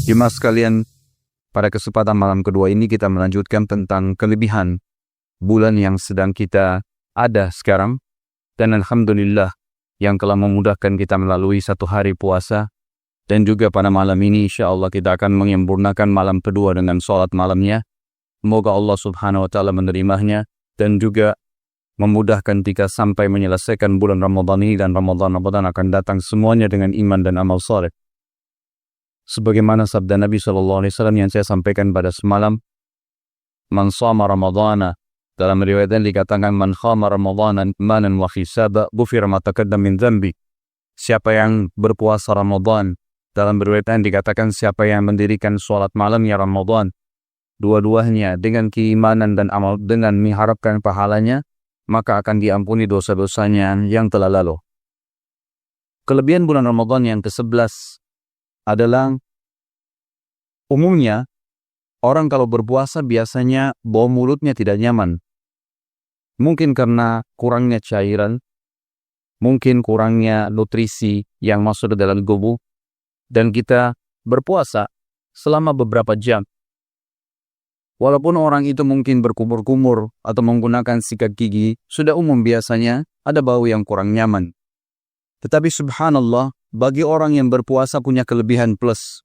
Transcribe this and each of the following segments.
Jemaah sekalian, pada kesempatan malam kedua ini kita melanjutkan tentang kelebihan bulan yang sedang kita ada sekarang. Dan Alhamdulillah yang telah memudahkan kita melalui satu hari puasa. Dan juga pada malam ini insya Allah kita akan menyempurnakan malam kedua dengan sholat malamnya. Semoga Allah subhanahu wa ta'ala menerimanya dan juga memudahkan kita sampai menyelesaikan bulan Ramadan ini, dan Ramadan akan datang semuanya dengan iman dan amal saleh. Sebagaimana sabda Nabi SAW yang saya sampaikan pada semalam, Man shama Ramadana, dalam riwayat yang dikatakan Man khama Ramadana imanan wa hisaba ghufira ma taqaddama min dzambi. Siapa yang berpuasa Ramadan, dalam riwayat yang dikatakan siapa yang mendirikan sholat malamnya Ramadan, dua-duanya dengan keimanan dan amal, dengan mengharapkan pahalanya, maka akan diampuni dosa-dosanya yang telah lalu. Kelebihan bulan Ramadan yang ke-11 adalah umumnya orang kalau berpuasa biasanya bau mulutnya tidak nyaman. Mungkin karena kurangnya cairan, mungkin kurangnya nutrisi yang masuk ke dalam tubuh, dan kita berpuasa selama beberapa jam. Walaupun orang itu mungkin berkumur-kumur atau menggunakan sikat gigi, sudah umum biasanya ada bau yang kurang nyaman. Tetapi subhanallah, bagi orang yang berpuasa punya kelebihan plus.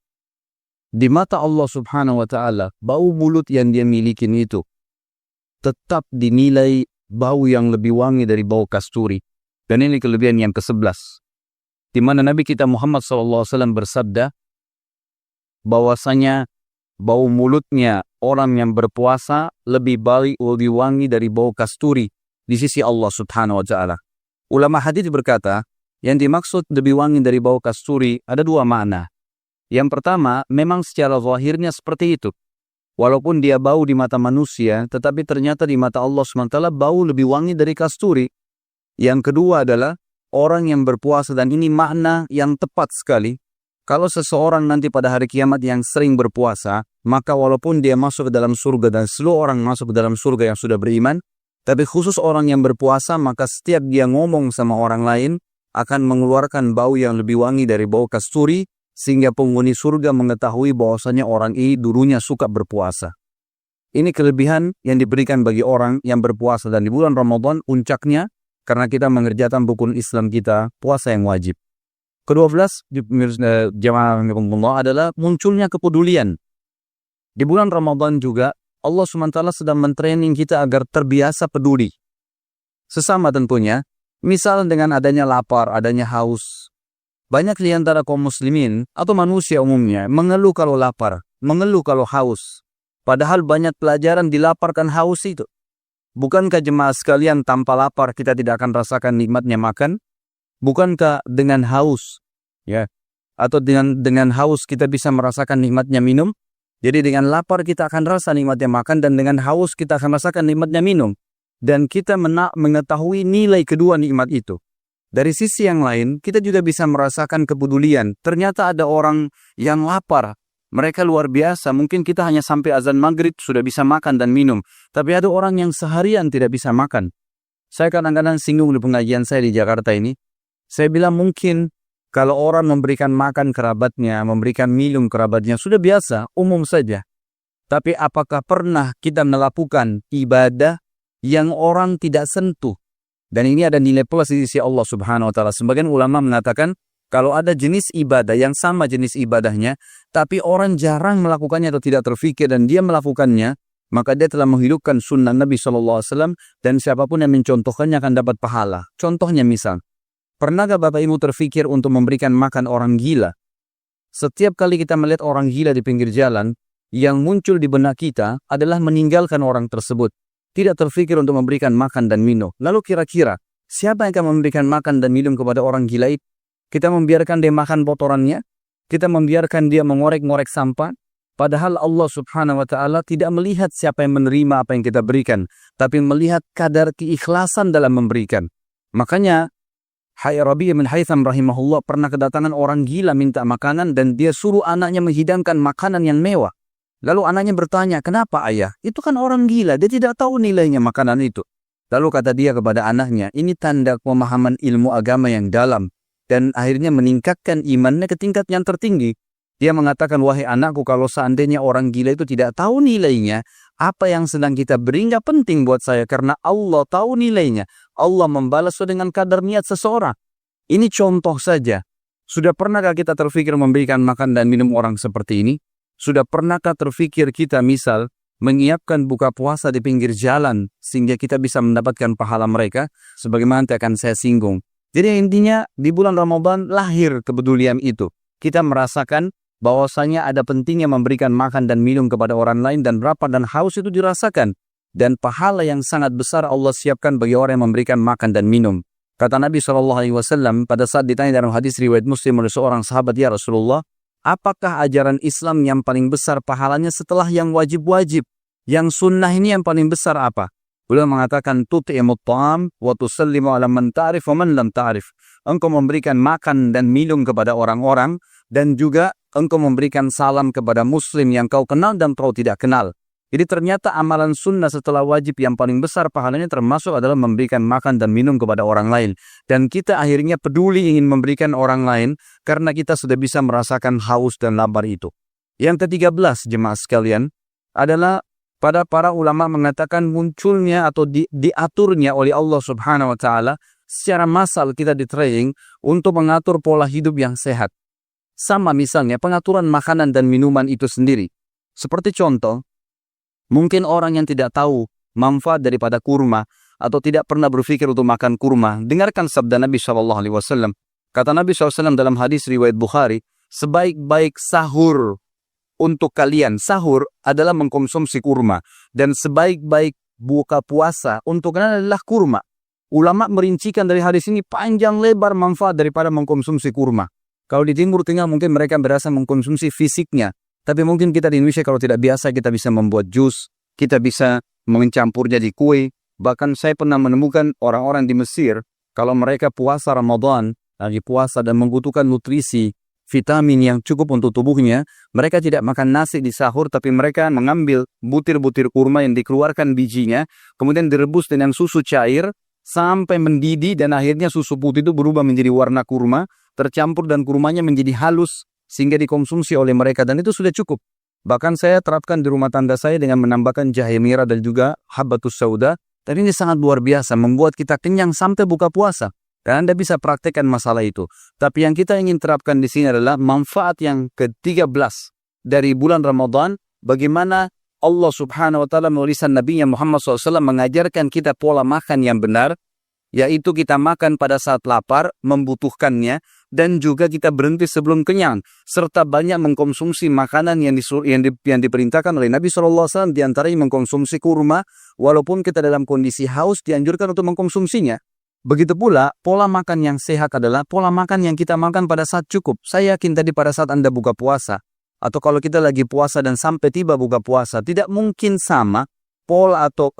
Di mata Allah subhanahu wa ta'ala, bau mulut yang dia miliki itu tetap dinilai bau yang lebih wangi dari bau kasturi. Dan ini kelebihan yang ke-11. Di mana Nabi kita Muhammad SAW bersabda, bahwasanya bau mulutnya orang yang berpuasa lebih baik, lebih wangi dari bau kasturi di sisi Allah subhanahu wa ta'ala. Ulama hadis berkata, yang dimaksud lebih wangi dari bau kasturi ada dua makna. Yang pertama, memang secara zahirnya seperti itu. Walaupun dia bau di mata manusia, tetapi ternyata di mata Allah SWT bau lebih wangi dari kasturi. Yang kedua adalah, orang yang berpuasa, dan ini makna yang tepat sekali. Kalau seseorang nanti pada hari kiamat yang sering berpuasa, maka walaupun dia masuk ke dalam surga dan seluruh orang masuk ke dalam surga yang sudah beriman, tapi khusus orang yang berpuasa, maka setiap dia ngomong sama orang lain, akan mengeluarkan bau yang lebih wangi dari bau kasturi, sehingga penghuni surga mengetahui bahwasanya orang ini dulunya suka berpuasa. Ini kelebihan yang diberikan bagi orang yang berpuasa, dan di bulan Ramadan puncaknya, karena kita mengerjakan rukun Islam kita, puasa yang wajib. Ke-12 jemaah Allah adalah munculnya kepedulian. Di bulan Ramadan juga Allah SWT sedang mentraining kita agar terbiasa peduli. Sesama tentunya, misal dengan adanya lapar, adanya haus. Banyak di antara kaum muslimin atau manusia umumnya mengeluh kalau lapar, mengeluh kalau haus. Padahal banyak pelajaran dilaparkan haus itu. Bukankah jemaah sekalian tanpa lapar kita tidak akan rasakan nikmatnya makan? Bukankah dengan haus, ya, atau dengan haus kita bisa merasakan nikmatnya minum? Jadi dengan lapar kita akan rasa nikmatnya makan, dan dengan haus kita akan rasakan nikmatnya minum. Dan kita mengetahui nilai kedua nikmat itu. Dari sisi yang lain, kita juga bisa merasakan kepedulian. Ternyata ada orang yang lapar. Mereka luar biasa. Mungkin kita hanya sampai azan maghrib sudah bisa makan dan minum. Tapi ada orang yang seharian tidak bisa makan. Saya kadang-kadang singgung di pengajian saya di Jakarta ini. Saya bilang mungkin kalau orang memberikan makan kerabatnya, memberikan minum kerabatnya, sudah biasa, umum saja. Tapi apakah pernah kita melakukan ibadah yang orang tidak sentuh? Dan ini ada nilai plus di sisi Allah subhanahu wa ta'ala. Sebagian ulama mengatakan, kalau ada jenis ibadah yang sama jenis ibadahnya, tapi orang jarang melakukannya atau tidak terfikir dan dia melakukannya, maka dia telah menghidupkan sunnah Nabi SAW, dan siapapun yang mencontohkannya akan dapat pahala. Contohnya misal, pernahkah Bapak Ibu terfikir untuk memberikan makan orang gila? Setiap kali kita melihat orang gila di pinggir jalan, yang muncul di benak kita adalah meninggalkan orang tersebut. Tidak terfikir untuk memberikan makan dan minum. Lalu kira-kira, siapa yang akan memberikan makan dan minum kepada orang gila itu? Kita membiarkan dia makan kotorannya? Kita membiarkan dia mengorek-ngorek sampah? Padahal Allah subhanahu wa ta'ala tidak melihat siapa yang menerima apa yang kita berikan, tapi melihat kadar keikhlasan dalam memberikan. Makanya, Rabi' bin Haytham rahimahullah pernah kedatangan orang gila minta makanan, dan dia suruh anaknya menghidangkan makanan yang mewah. Lalu anaknya bertanya, kenapa ayah? Itu kan orang gila, dia tidak tahu nilainya makanan itu. Lalu kata dia kepada anaknya, ini tanda pemahaman ilmu agama yang dalam, dan akhirnya meningkatkan imannya ke tingkat yang tertinggi. Dia mengatakan, wahai anakku, kalau seandainya orang gila itu tidak tahu nilainya, apa yang sedang kita beri nggak penting buat saya, karena Allah tahu nilainya. Allah membalas dengan kadar niat seseorang. Ini contoh saja. Sudah pernahkah kita terfikir memberikan makan dan minum orang seperti ini? Sudah pernahkah terfikir kita misal menyiapkan buka puasa di pinggir jalan sehingga kita bisa mendapatkan pahala mereka? Sebagaimana nanti akan saya singgung. Jadi intinya di bulan Ramadan lahir kepedulian itu. Kita merasakan bahwasanya ada pentingnya memberikan makan dan minum kepada orang lain, dan lapar dan haus itu dirasakan. Dan pahala yang sangat besar Allah siapkan bagi orang yang memberikan makan dan minum. Kata Nabi SAW pada saat ditanya dalam hadis riwayat Muslim oleh seorang sahabat, ya Rasulullah, apakah ajaran Islam yang paling besar pahalanya setelah yang wajib-wajib? Yang sunnah ini yang paling besar apa? Beliau mengatakan, tut'imut ta'am wa tusallimu ala man ta'rif wa man lam ta'rif. Engkau memberikan makan dan minum kepada orang-orang, dan juga engkau memberikan salam kepada muslim yang kau kenal dan kau tidak kenal. Jadi ternyata amalan sunnah setelah wajib yang paling besar pahalanya termasuk adalah memberikan makan dan minum kepada orang lain. Dan kita akhirnya peduli ingin memberikan orang lain karena kita sudah bisa merasakan haus dan lapar itu. Yang ke-13 jemaah sekalian adalah pada para ulama mengatakan munculnya atau diaturnya oleh Allah Subhanahu wa Ta'ala secara massal kita di training untuk mengatur pola hidup yang sehat. Sama misalnya pengaturan makanan dan minuman itu sendiri. Seperti contoh, mungkin orang yang tidak tahu manfaat daripada kurma atau tidak pernah berpikir untuk makan kurma, dengarkan sabda Nabi SAW. Kata Nabi SAW dalam hadis riwayat Bukhari, sebaik-baik sahur untuk kalian, sahur adalah mengkonsumsi kurma. Dan sebaik-baik buka puasa untuk kalian adalah kurma. Ulama merincikan dari hadis ini panjang lebar manfaat daripada mengkonsumsi kurma. Kalau di Timur Tengah mungkin mereka berasa mengkonsumsi fisiknya. Tapi mungkin kita di Indonesia kalau tidak biasa kita bisa membuat jus. Kita bisa mencampurnya di kue. Bahkan saya pernah menemukan orang-orang di Mesir. Kalau mereka puasa Ramadan, lagi puasa dan membutuhkan nutrisi, vitamin yang cukup untuk tubuhnya. Mereka tidak makan nasi di sahur, tapi mereka mengambil butir-butir kurma yang dikeluarkan bijinya. Kemudian direbus dengan susu cair sampai mendidih dan akhirnya susu putih itu berubah menjadi warna kurma. Tercampur dan kurmanya menjadi halus sehingga dikonsumsi oleh mereka, dan itu sudah cukup. Bahkan saya terapkan di rumah tangga saya dengan menambahkan jahe merah dan juga habbatus sauda, dan ini sangat luar biasa membuat kita kenyang sampai buka puasa. Dan Anda bisa praktekkan masalah itu. Tapi yang kita ingin terapkan di sini adalah manfaat yang ke-13 dari bulan Ramadan, bagaimana Allah Subhanahu wa Ta'ala melalui Nabi Muhammad SAW mengajarkan kita pola makan yang benar, yaitu kita makan pada saat lapar, membutuhkannya, dan juga kita berhenti sebelum kenyang, serta banyak mengkonsumsi makanan yang diperintahkan oleh Nabi SAW, diantaranya mengkonsumsi kurma, walaupun kita dalam kondisi haus dianjurkan untuk mengkonsumsinya. Begitu pula, pola makan yang sehat adalah pola makan yang kita makan pada saat cukup. Saya yakin tadi pada saat Anda buka puasa, atau kalau kita lagi puasa dan sampai tiba buka puasa, tidak mungkin sama pola atau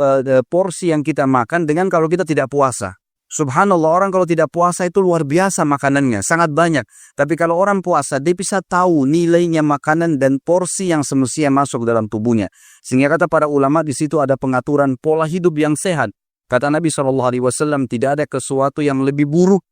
porsi yang kita makan dengan kalau kita tidak puasa. Subhanallah, orang kalau tidak puasa itu luar biasa makanannya, sangat banyak. Tapi kalau orang puasa, dia bisa tahu nilainya makanan dan porsi yang semestinya masuk dalam tubuhnya. Sehingga kata para ulama di situ ada pengaturan pola hidup yang sehat. Kata Nabi SAW, tidak ada sesuatu yang lebih buruk,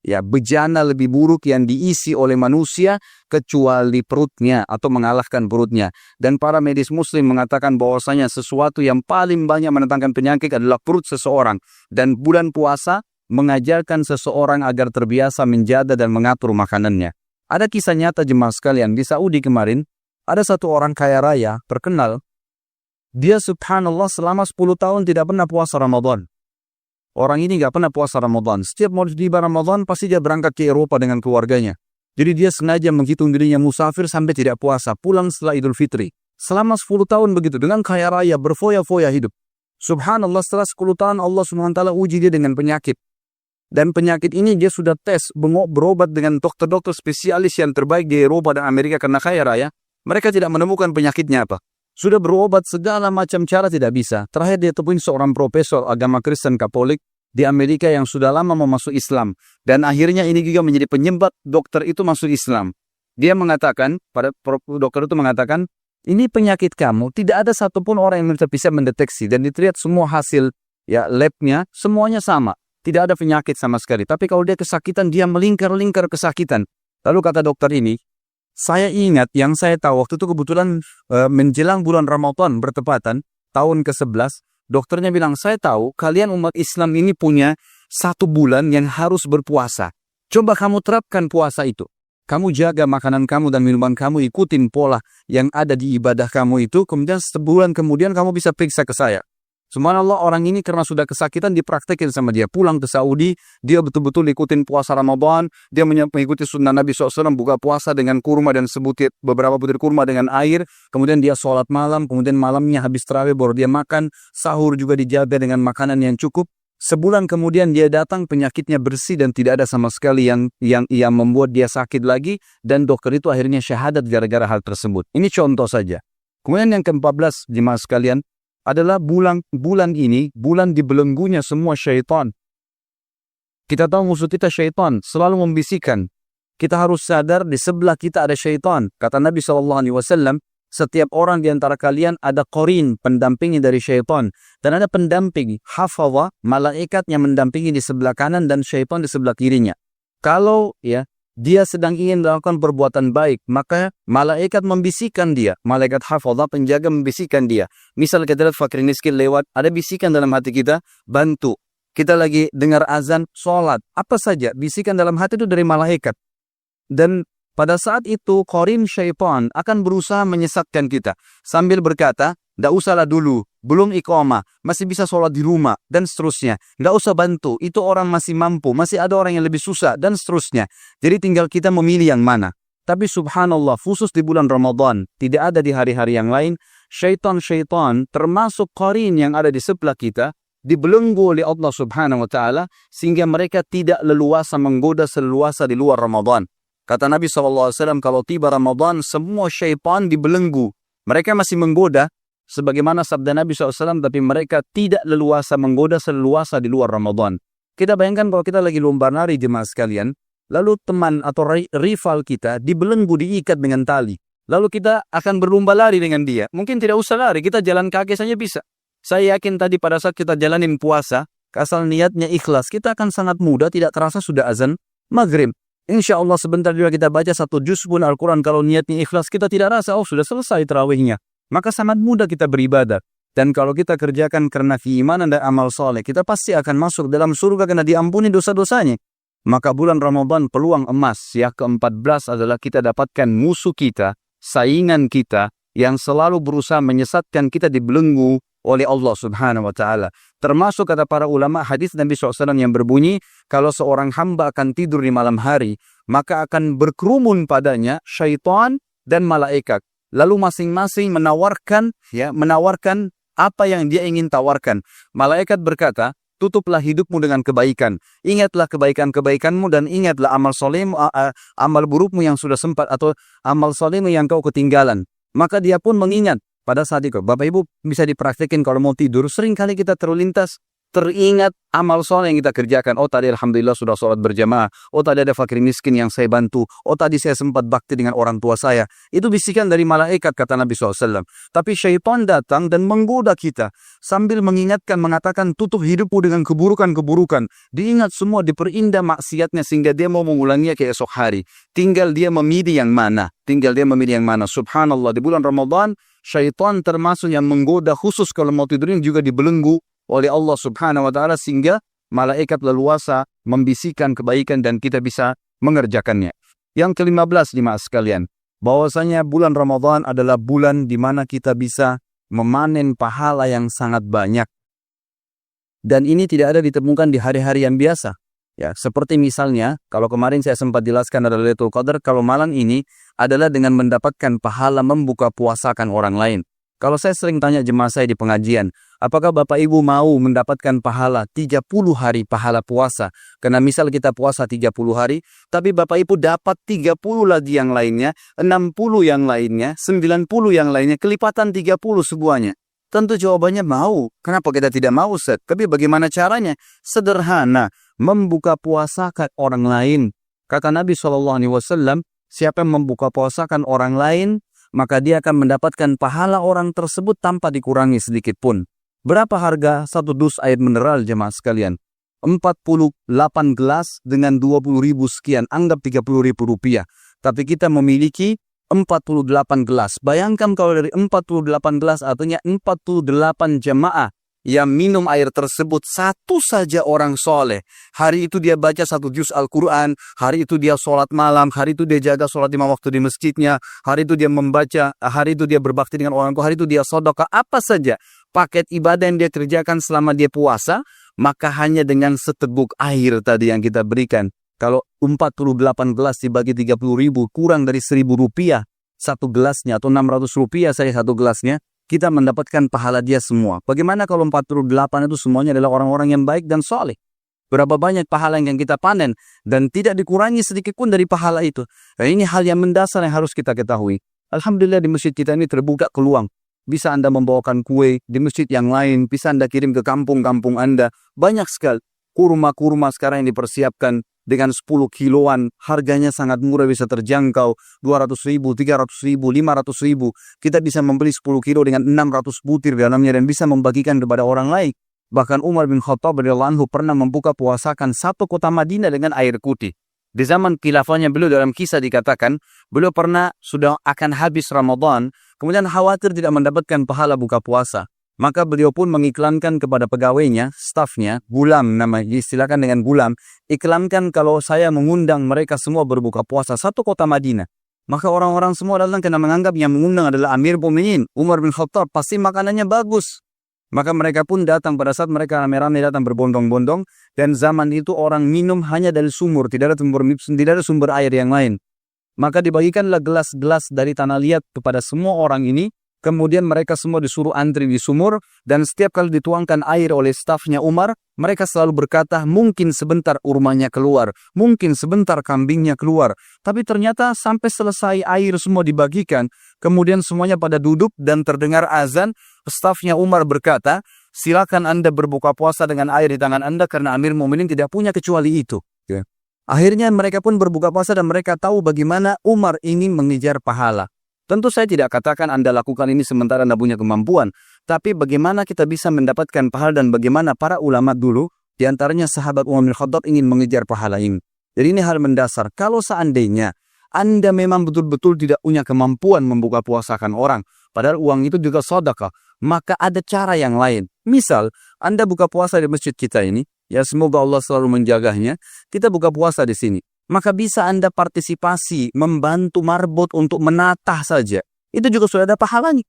ya bejana lebih buruk yang diisi oleh manusia kecuali perutnya atau mengalahkan perutnya. Dan para medis muslim mengatakan bahwasanya sesuatu yang paling banyak mendatangkan penyakit adalah perut seseorang. Dan bulan puasa mengajarkan seseorang agar terbiasa menjaga dan mengatur makanannya. Ada kisah nyata jemaah sekalian, di Saudi kemarin ada satu orang kaya raya terkenal. Dia subhanallah selama 10 tahun tidak pernah puasa Ramadan. Orang ini gak pernah puasa Ramadan. Setiap mau tiba Ramadan pasti dia berangkat ke Eropa dengan keluarganya. Jadi dia sengaja menghitung dirinya musafir sampai tidak puasa, pulang setelah Idul Fitri. Selama 10 tahun begitu, dengan kaya raya, berfoya-foya hidup. Subhanallah, setelah 10 tahun Allah SWT uji dia dengan penyakit. Dan penyakit ini dia sudah tes, berobat dengan dokter-dokter spesialis yang terbaik di Eropa dan Amerika karena kaya raya. Mereka tidak menemukan penyakitnya apa. Sudah berobat segala macam cara tidak bisa. Terakhir dia temuin seorang profesor agama Kristen Katolik di Amerika yang sudah lama mau masuk Islam. Dan akhirnya ini juga menjadi penyebab dokter itu masuk Islam. Dia mengatakan, pada dokter itu mengatakan, ini penyakit kamu, tidak ada satupun orang yang bisa mendeteksi. Dan dilihat semua hasil ya labnya, semuanya sama. Tidak ada penyakit sama sekali. Tapi kalau dia kesakitan, dia melingkar-lingkar kesakitan. Lalu kata dokter ini, Saya ingat yang saya tahu waktu itu kebetulan menjelang bulan Ramadan bertepatan tahun ke-11, dokternya bilang, saya tahu kalian umat Islam ini punya 1 bulan yang harus berpuasa. Coba kamu terapkan puasa itu. Kamu jaga makanan kamu dan minuman kamu, ikutin pola yang ada di ibadah kamu itu, kemudian sebulan kemudian kamu bisa periksa ke saya. Subhanallah, orang ini karena sudah kesakitan dipraktekin sama dia. Pulang ke Saudi, dia betul-betul ikutin puasa Ramadan, dia mengikuti sunnah Nabi SAW, buka puasa dengan kurma dan beberapa butir kurma dengan air, kemudian dia sholat malam, kemudian malamnya habis tarawih baru dia makan, sahur juga dijaga dengan makanan yang cukup. Sebulan kemudian dia datang, penyakitnya bersih dan tidak ada sama sekali yang membuat dia sakit lagi, dan dokter itu akhirnya syahadat gara-gara hal tersebut. Ini contoh saja. Kemudian yang ke-14, jemaah sekalian, adalah bulan ini, bulan dibelenggunya semua syaitan. Kita tahu musuh kita syaitan, selalu membisikkan. Kita harus sadar di sebelah kita ada syaitan. Kata Nabi SAW, setiap orang di antara kalian ada qarin, pendampingi dari syaitan. Dan ada pendamping, hafadha, malaikat yang mendampingi di sebelah kanan dan syaitan di sebelah kirinya. Kalau dia sedang ingin melakukan perbuatan baik, maka malaikat membisikkan dia. Malaikat hafadha, penjaga, membisikkan dia. Misal kita lihat fakir miskin lewat, ada bisikan dalam hati kita, bantu. Kita lagi dengar azan, sholat. Apa saja, bisikan dalam hati itu dari malaikat. Dan pada saat itu, qarin syaitan akan berusaha menyesatkan kita. Sambil berkata, nggak usahlah dulu, belum iqamah, masih bisa sholat di rumah, dan seterusnya. Nggak usah bantu, itu orang masih mampu, masih ada orang yang lebih susah, dan seterusnya. Jadi tinggal kita memilih yang mana. Tapi subhanallah, khusus di bulan Ramadan, tidak ada di hari-hari yang lain, syaitan-syaitan termasuk qarin yang ada di sebelah kita, dibelenggu oleh Allah subhanahu wa ta'ala, sehingga mereka tidak leluasa menggoda seleluasa di luar Ramadan. Kata Nabi SAW, kalau tiba Ramadan, semua syaitan dibelenggu. Mereka masih menggoda, sebagaimana sabda Nabi SAW, tapi mereka tidak leluasa menggoda seleluasa di luar Ramadan. Kita bayangkan kalau kita lagi lomba nari, jemaah sekalian, lalu teman atau rival kita dibelenggu, diikat dengan tali. Lalu kita akan berlomba lari dengan dia. Mungkin tidak usah lari, kita jalan kaki saja bisa. Saya yakin tadi pada saat kita jalanin puasa, asal niatnya ikhlas, kita akan sangat mudah, tidak terasa sudah azan maghrib. Insya Allah sebentar juga kita baca 1 juz pun Al-Quran, kalau niatnya ikhlas, kita tidak rasa, oh sudah selesai tarawihnya. Maka sangat mudah kita beribadah. Dan kalau kita kerjakan karena keimanan dan amal soleh, kita pasti akan masuk dalam surga karena diampuni dosa-dosanya. Maka bulan Ramadan peluang emas yang ke-14 adalah kita dapatkan musuh kita, saingan kita, yang selalu berusaha menyesatkan kita dibelenggu oleh Allah subhanahu wa ta'ala. Termasuk kata para ulama hadis Nabi SAW yang berbunyi, kalau seorang hamba akan tidur di malam hari, maka akan berkerumun padanya syaitan dan malaikat. Lalu masing-masing menawarkan apa yang dia ingin tawarkan. Malaikat berkata, tutuplah hidupmu dengan kebaikan. Ingatlah kebaikan-kebaikanmu dan ingatlah amal solehmu, amal burukmu yang sudah sempat atau amal solehmu yang kau ketinggalan. Maka dia pun mengingat. Pada saat itu, Bapak Ibu bisa dipraktekin kalau mau tidur, seringkali kita terlintas, teringat amal soleh yang kita kerjakan. Oh tadi alhamdulillah sudah sholat berjamaah. Oh tadi ada fakir miskin yang saya bantu. Oh tadi saya sempat bakti dengan orang tua saya. Itu bisikan dari malaikat, kata Nabi SAW. Tapi syaitan datang dan menggoda kita. Sambil mengingatkan, mengatakan tutup hidupmu dengan keburukan-keburukan. Diingat semua, diperindah maksiatnya sehingga dia mau mengulanginya ke esok hari. Tinggal dia memilih yang mana. Subhanallah, di bulan Ramadan, syaitan termasuk yang menggoda, khusus kalau mau tidurin juga dibelenggu oleh Allah subhanahu wa ta'ala, sehingga malaikat leluasa membisikkan kebaikan dan kita bisa mengerjakannya. Yang ke-15 jemaah sekalian, bahwasanya bulan Ramadan adalah bulan di mana kita bisa memanen pahala yang sangat banyak. Dan ini tidak ada ditemukan di hari-hari yang biasa. Ya, seperti misalnya, kalau kemarin saya sempat jelaskan adalah Lailatul Qadar, kalau malam ini adalah dengan mendapatkan pahala membuka puasakan orang lain. Kalau saya sering tanya jemaah saya di pengajian, apakah Bapak Ibu mau mendapatkan pahala 30 hari pahala puasa? Karena misal kita puasa 30 hari, tapi Bapak Ibu dapat 30 lagi yang lainnya, 60 yang lainnya, 90 yang lainnya, kelipatan 30 semuanya. Tentu jawabannya mau. Kenapa kita tidak mau, Ustaz? Tapi bagaimana caranya? Sederhana, membuka puasakan orang lain. Kata Nabi SAW, siapa yang membuka puasakan orang lain, maka dia akan mendapatkan pahala orang tersebut tanpa dikurangi sedikit pun. Berapa harga 1 dus air mineral jemaah sekalian? 48 gelas dengan 20.000 sekian, anggap 30.000 rupiah. Tapi kita memiliki 48 gelas. Bayangkan kalau dari 48 gelas artinya 48 jemaah yang minum air tersebut, satu saja orang soleh. Hari itu dia baca 1 juz Al-Quran, hari itu dia sholat malam, hari itu dia jaga sholat 5 waktu di masjidnya, hari itu dia membaca, hari itu dia berbakti dengan orang tua, hari itu dia sedekah, apa saja paket ibadah yang dia kerjakan selama dia puasa, maka hanya dengan seteguk air tadi yang kita berikan. Kalau 48 gelas dibagi 30.000 kurang dari 1.000 rupiah satu gelasnya, atau 600 rupiah saya satu gelasnya, kita mendapatkan pahala dia semua. Bagaimana kalau 48 itu semuanya adalah orang-orang yang baik dan soleh? Berapa banyak pahala yang kita panen dan tidak dikurangi sedikit pun dari pahala itu. Nah, ini hal yang mendasar yang harus kita ketahui. Alhamdulillah di masjid kita ini terbuka peluang. Bisa Anda membawakan kue di masjid yang lain, bisa Anda kirim ke kampung-kampung Anda. Banyak sekali kurma-kurma sekarang yang dipersiapkan dengan 10 kiloan, harganya sangat murah, bisa terjangkau, 200.000, 300.000, 500.000. Kita bisa membeli 10 kilo dengan 600 butir di dalamnya dan bisa membagikan kepada orang lain. Bahkan Umar bin Khattab radhiyallahu anhu pernah membuka puasakan satu kota Madinah dengan air putih. Di zaman khilafahnya beliau, dalam kisah dikatakan, beliau pernah sudah akan habis Ramadan, kemudian khawatir tidak mendapatkan pahala buka puasa. Maka beliau pun mengiklankan kepada pegawainya, stafnya, gulam namanya, istilahkan dengan gulam, iklankan kalau saya mengundang mereka semua berbuka puasa satu kota Madinah. Maka orang-orang semua datang karena menganggap yang mengundang adalah Amir Mu'minin, Umar bin Khattab, pasti makanannya bagus. Maka mereka pun datang, pada saat mereka rame-rame datang berbondong-bondong, dan zaman itu orang minum hanya dari sumur, tidak ada sumber air yang lain. Maka dibagikanlah gelas-gelas dari tanah liat kepada semua orang ini. Kemudian mereka semua disuruh antri di sumur, dan setiap kali dituangkan air oleh stafnya Umar, mereka selalu berkata, mungkin sebentar urmanya keluar, mungkin sebentar kambingnya keluar. Tapi ternyata sampai selesai air semua dibagikan, kemudian semuanya pada duduk dan terdengar azan, stafnya Umar berkata, silakan Anda berbuka puasa dengan air di tangan Anda karena Amir Mu'minin tidak punya kecuali itu. Akhirnya mereka pun berbuka puasa dan mereka tahu bagaimana Umar ingin mengejar pahala. Tentu saya tidak katakan Anda lakukan ini sementara Anda punya kemampuan, tapi bagaimana kita bisa mendapatkan pahala dan bagaimana para ulama dulu, diantaranya sahabat Umar bin Khattab, ingin mengejar pahala ini. Jadi ini hal mendasar. Kalau seandainya Anda memang betul-betul tidak punya kemampuan membuka puasakan orang, padahal uang itu juga sedekah, maka ada cara yang lain. Misal, Anda buka puasa di masjid kita ini, ya semoga Allah selalu menjaganya, kita buka puasa di sini. Maka bisa Anda partisipasi, membantu marbot untuk menatah saja. Itu juga sudah ada pahalanya.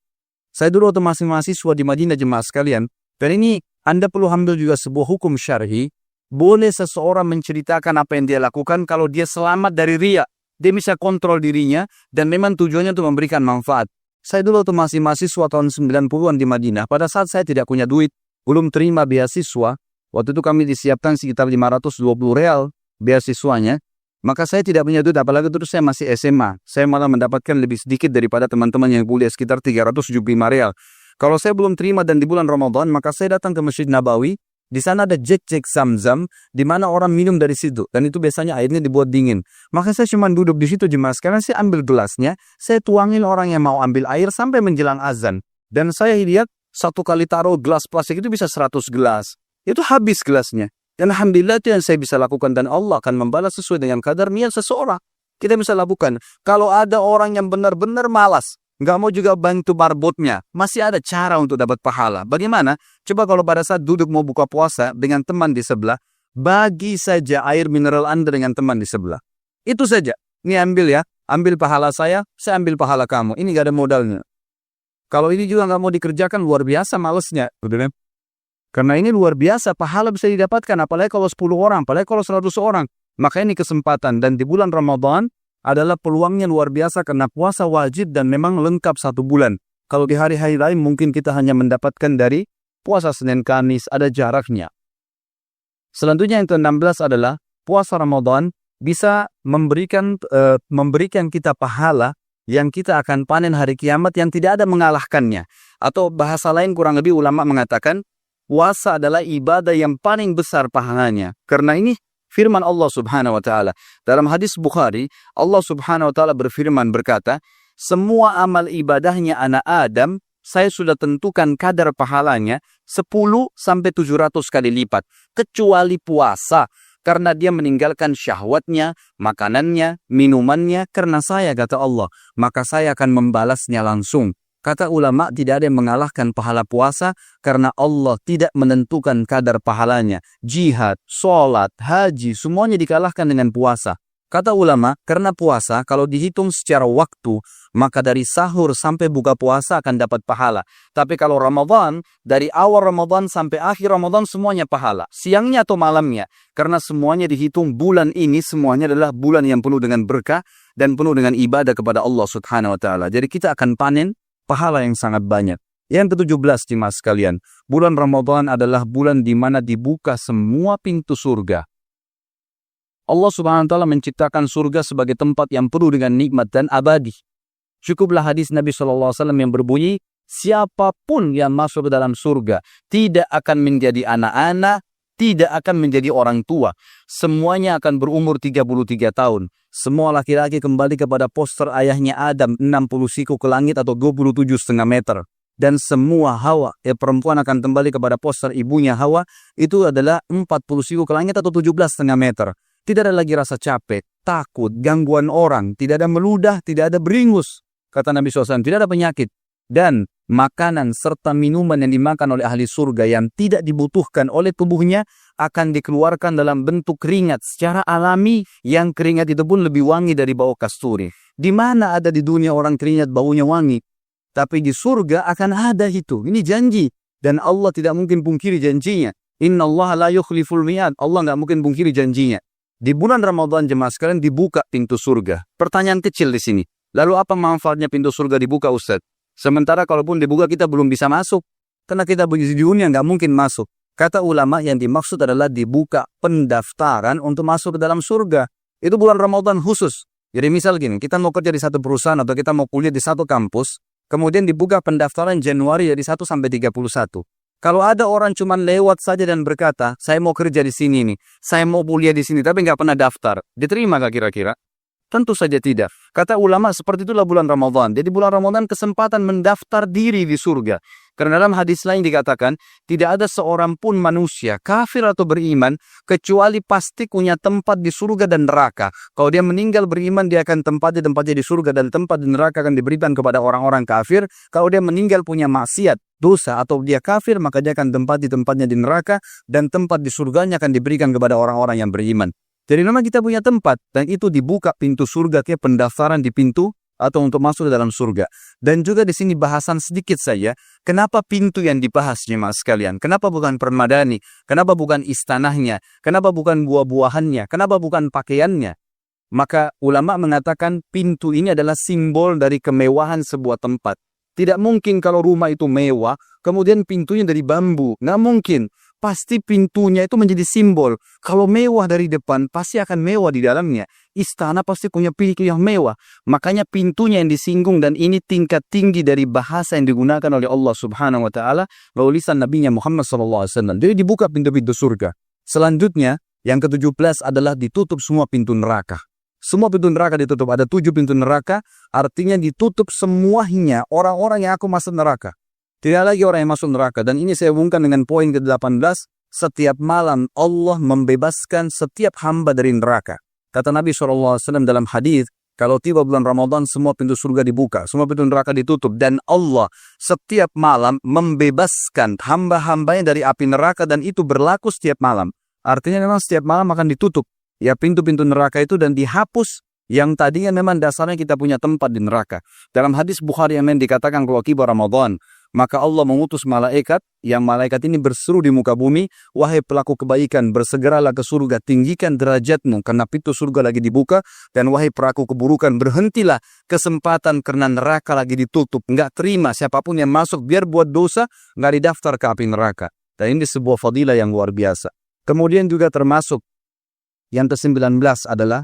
Saya dulu waktu masih mahasiswa di Madinah, jemaah sekalian, dan ini Anda perlu ambil juga sebuah hukum syar'i. Boleh seseorang menceritakan apa yang dia lakukan kalau dia selamat dari riya. Dia bisa kontrol dirinya dan memang tujuannya untuk memberikan manfaat. Saya dulu waktu masih mahasiswa tahun 90-an di Madinah, pada saat saya tidak punya duit, belum terima beasiswa, waktu itu kami disiapkan sekitar 520 real beasiswanya. Maka saya tidak punya duit, apalagi terus saya masih SMA. Saya malah mendapatkan lebih sedikit daripada teman-teman yang kuliah, sekitar 375 real. Kalau saya belum terima dan di bulan Ramadan, maka saya datang ke Masjid Nabawi. Di sana ada jek-jek Zam-Zam, di mana orang minum dari situ. Dan itu biasanya airnya dibuat dingin. Maka saya cuma duduk di situ, jemaah sekalian, saya ambil gelasnya, saya tuangin orang yang mau ambil air sampai menjelang azan. Dan saya lihat, satu kali taruh gelas plastik itu bisa 100 gelas. Itu habis gelasnya. Dan alhamdulillah itu yang saya bisa lakukan, dan Allah akan membalas sesuai dengan kadar niat seseorang. Kita bisa lakukan. Kalau ada orang yang benar-benar malas, nggak mau juga bantu marbotnya, masih ada cara untuk dapat pahala. Bagaimana? Coba kalau pada saat duduk mau buka puasa dengan teman di sebelah, bagi saja air mineral Anda dengan teman di sebelah. Itu saja. Ini ambil ya, ambil pahala saya ambil pahala kamu. Ini nggak ada modalnya. Kalau ini juga nggak mau dikerjakan, luar biasa malesnya. Karena ini luar biasa, pahala bisa didapatkan, apalagi kalau 10 orang, apalagi kalau 100 orang. Maka ini kesempatan, dan di bulan Ramadan adalah peluangnya luar biasa karena puasa wajib dan memang lengkap 1 bulan. Kalau di hari-hari lain mungkin kita hanya mendapatkan dari puasa Senin Kamis, ada jaraknya. Selanjutnya yang ke-16 adalah puasa Ramadan bisa memberikan kita pahala yang kita akan panen hari kiamat yang tidak ada mengalahkannya. Atau bahasa lain kurang lebih ulama mengatakan, puasa adalah ibadah yang paling besar pahalanya. Karena ini firman Allah Subhanahu wa taala. Dalam hadis Bukhari, Allah Subhanahu wa taala berfirman berkata, semua amal ibadahnya anak Adam, saya sudah tentukan kadar pahalanya 10 sampai 700 kali lipat, kecuali puasa. karena dia meninggalkan syahwatnya, makanannya, minumannya karena saya, kata Allah. Maka saya akan membalasnya langsung. Kata ulama, tidak ada yang mengalahkan pahala puasa karena Allah tidak menentukan kadar pahalanya. Jihad, sholat, haji, semuanya dikalahkan dengan puasa. Kata ulama, karena puasa kalau dihitung secara waktu, maka dari sahur sampai buka puasa akan dapat pahala. Tapi kalau Ramadan, dari awal Ramadan sampai akhir Ramadan semuanya pahala. Siangnya atau malamnya. Karena semuanya dihitung bulan ini, semuanya adalah bulan yang penuh dengan berkah dan penuh dengan ibadah kepada Allah Subhanahu wa Ta'ala. Jadi kita akan panen pahala yang sangat banyak. Yang ke-17 jemaah sekalian, bulan Ramadan adalah bulan di mana dibuka semua pintu surga. Allah Subhanahu wa Ta'ala menciptakan surga sebagai tempat yang penuh dengan nikmat dan abadi. Cukuplah hadis Nabi SAW yang berbunyi, siapapun yang masuk ke dalam surga tidak akan menjadi anak-anak, tidak akan menjadi orang tua. Semuanya akan berumur 33 tahun. Semua laki-laki kembali kepada poster ayahnya Adam 60 siku ke langit atau 27,5 meter. Dan semua Hawa, perempuan akan kembali kepada poster ibunya Hawa, itu adalah 40 siku ke langit atau 17,5 meter. Tidak ada lagi rasa capek, takut, gangguan orang, tidak ada meludah, tidak ada beringus. Kata Nabi SAW, tidak ada penyakit. Dan makanan serta minuman yang dimakan oleh ahli surga yang tidak dibutuhkan oleh tubuhnya akan dikeluarkan dalam bentuk keringat secara alami, yang keringat itu pun lebih wangi dari bau kasturi. Di mana ada di dunia orang keringat baunya wangi? Tapi di surga akan ada itu. Ini janji. Dan Allah tidak mungkin pungkiri janjinya. Inna Allah la yukhliful mi'ad. Allah nggak mungkin pungkiri janjinya. Di bulan Ramadan jemaah sekalian dibuka pintu surga. Pertanyaan kecil di sini. Lalu apa manfaatnya pintu surga dibuka, Ustaz? Sementara kalaupun dibuka kita belum bisa masuk. Karena kita di dunia nggak mungkin masuk. Kata ulama yang dimaksud adalah dibuka pendaftaran untuk masuk ke dalam surga. Itu bulan Ramadan khusus. Jadi misal gini, kita mau kerja di satu perusahaan atau kita mau kuliah di satu kampus. Kemudian dibuka pendaftaran Januari dari 1 sampai 31. Kalau ada orang cuma lewat saja dan berkata, saya mau kerja di sini nih, saya mau kuliah di sini, tapi nggak pernah daftar, diterima nggak kira-kira? Tentu saja tidak. Kata ulama, seperti itulah bulan Ramadan. Jadi bulan Ramadan kesempatan mendaftar diri di surga. Karena dalam hadis lain dikatakan, tidak ada seorang pun manusia, kafir atau beriman, kecuali pasti punya tempat di surga dan neraka. Kalau dia meninggal beriman, dia akan tempatnya di surga, dan tempat di neraka akan diberikan kepada orang-orang kafir. Kalau dia meninggal punya maksiat, dosa, atau dia kafir, maka dia akan tempatnya di neraka, dan tempat di surganya akan diberikan kepada orang-orang yang beriman. Jadi memang kita punya tempat, dan itu dibuka pintu surga, kayak pendaftaran di pintu atau untuk masuk ke dalam surga. Dan juga di sini bahasan sedikit saja, kenapa pintu yang dibahas jemaah sekalian? Kenapa bukan permadani? Kenapa bukan istanahnya? Kenapa bukan buah-buahannya? Kenapa bukan pakaiannya? Maka ulama mengatakan pintu ini adalah simbol dari kemewahan sebuah tempat. Tidak mungkin kalau rumah itu mewah, kemudian pintunya dari bambu. Nggak mungkin. Pasti pintunya itu menjadi simbol. Kalau mewah dari depan, pasti akan mewah di dalamnya. Istana pasti punya pintu yang mewah. Makanya pintunya yang disinggung, dan ini tingkat tinggi dari bahasa yang digunakan oleh Allah Subhanahu wa Ta'ala melalui lisan Nabi Muhammad SAW. Jadi dibuka pintu-pintu surga. Selanjutnya, yang ke-17 adalah ditutup semua pintu neraka. Semua pintu neraka ditutup. Ada 7 pintu neraka, artinya ditutup semuanya orang-orang yang aku masuk neraka. Tidak lagi orang yang masuk neraka. Dan ini saya hubungkan dengan poin ke-18. Setiap malam Allah membebaskan setiap hamba dari neraka. Kata Nabi SAW dalam hadis, kalau tiba bulan Ramadan semua pintu surga dibuka, semua pintu neraka ditutup. Dan Allah setiap malam membebaskan hamba-hambanya dari api neraka, dan itu berlaku setiap malam. Artinya memang setiap malam akan ditutup ya pintu-pintu neraka itu, dan dihapus yang tadinya memang dasarnya kita punya tempat di neraka. Dalam hadis Bukhari yang dikatakan kalau tiba Ramadan, maka Allah mengutus malaikat, yang malaikat ini berseru di muka bumi, wahai pelaku kebaikan, bersegeralah ke surga, tinggikan derajatmu karena pintu surga lagi dibuka, dan wahai pelaku keburukan, berhentilah kesempatan karena neraka lagi ditutup. Nggak terima siapapun yang masuk, biar buat dosa, nggak didaftar ke api neraka. Dan ini sebuah fadilah yang luar biasa. Kemudian juga termasuk yang ke-19 adalah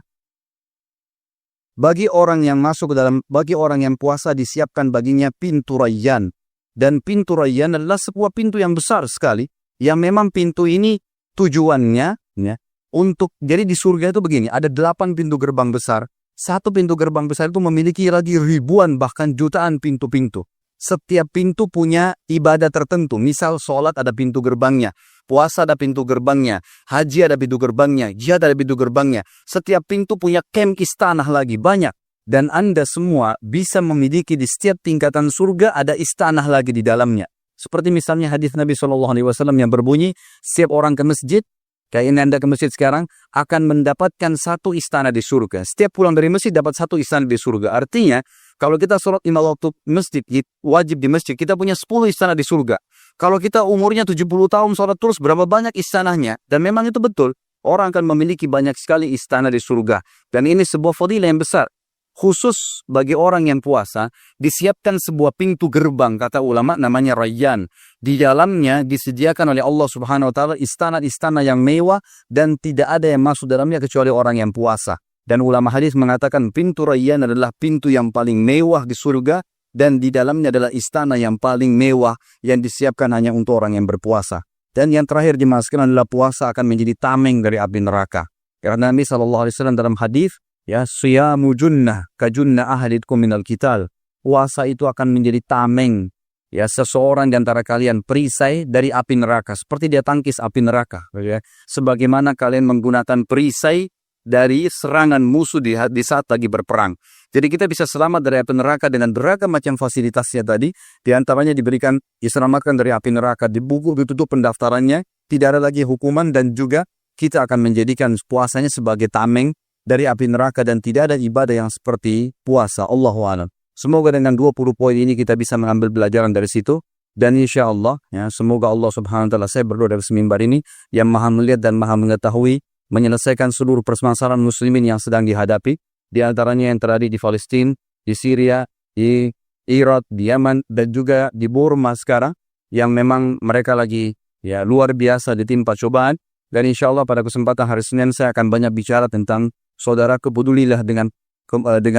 bagi orang yang puasa disiapkan baginya pintu Rayyan. Dan pintu Rayyan adalah sebuah pintu yang besar sekali, yang memang pintu ini tujuannya ya, untuk, jadi di surga itu begini, ada 8 pintu gerbang besar. Satu pintu gerbang besar itu memiliki lagi ribuan bahkan jutaan pintu-pintu. Setiap pintu punya ibadah tertentu. Misal sholat ada pintu gerbangnya, puasa ada pintu gerbangnya, haji ada pintu gerbangnya, jihad ada pintu gerbangnya. Setiap pintu punya camp istana lagi, banyak. Dan Anda semua bisa memiliki di setiap tingkatan surga ada istana lagi di dalamnya. Seperti misalnya hadis Nabi SAW yang berbunyi, setiap orang ke masjid, kayak ini Anda ke masjid sekarang, akan mendapatkan satu istana di surga. Setiap pulang dari masjid dapat satu istana di surga. Artinya, kalau kita sholat 5 waktu masjid, wajib di masjid, kita punya 10 istana di surga. Kalau kita umurnya 70 tahun sholat terus, berapa banyak istananya? Dan memang itu betul. Orang akan memiliki banyak sekali istana di surga. Dan ini sebuah fadilah yang besar. Khusus bagi orang yang puasa, disiapkan sebuah pintu gerbang, kata ulama, namanya Rayyan. Di dalamnya disediakan oleh Allah Subhanahu wa Ta'ala istana-istana yang mewah dan tidak ada yang masuk dalamnya kecuali orang yang puasa. Dan ulama hadis mengatakan pintu Rayyan adalah pintu yang paling mewah di surga dan di dalamnya adalah istana yang paling mewah yang disiapkan hanya untuk orang yang berpuasa. Dan yang terakhir dimasukkan adalah puasa akan menjadi tameng dari api neraka. Karena Nabi SAW dalam hadis, ya, siyamu junnah kajunnah ahaditkum minal qital. Puasa itu akan menjadi tameng, ya, seseorang di antara kalian perisai dari api neraka, seperti dia tangkis api neraka, ya. Sebagaimana kalian menggunakan perisai dari serangan musuh di saat lagi berperang. Jadi kita bisa selamat dari api neraka dengan beragam macam fasilitasnya tadi. Di antaranya diberikan, diselamatkan dari api neraka, di buku ditutup pendaftarannya, tidak ada lagi hukuman, dan juga kita akan menjadikan puasanya sebagai tameng dari api neraka dan tidak ada ibadah yang seperti puasa. Allahu a'lam. Semoga dengan 20 poin ini kita bisa mengambil pelajaran dari situ. Dan insya Allah, ya, semoga Allah Subhanahu wa Ta'ala, saya berdoa dari semimbar ini, yang maha melihat dan maha mengetahui, menyelesaikan seluruh permasalahan muslimin yang sedang dihadapi, di antaranya yang terjadi di Palestina, di Syria, di Irak, di Yaman, dan juga di Burma sekarang, yang memang mereka lagi, ya, luar biasa ditimpa cobaan. Dan insya Allah pada kesempatan hari Senin saya akan banyak bicara tentang saudara, kepedulilah dengan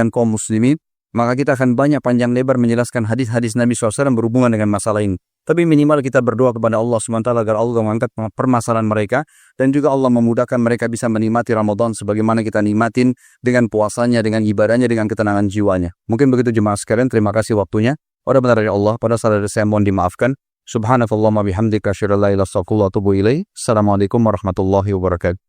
kaum muslimin. Maka kita akan banyak panjang lebar menjelaskan hadis-hadis Nabi SAW berhubungan dengan masalah ini. Tapi minimal kita berdoa kepada Allah SWT agar Allah mengangkat permasalahan mereka. Dan juga Allah memudahkan mereka bisa menikmati Ramadan sebagaimana kita nikmatin dengan puasanya, dengan ibadahnya, dengan ketenangan jiwanya. Mungkin begitu jemaah sekalian, terima kasih waktunya. Pada benar dari Allah, pada saat saya mohon dimaafkan. Subhanakallahumma bihamdika asyhadu an la ilaha illa anta astaghfiruka wa atubu ilaik. Assalamualaikum warahmatullahi wabarakatuh.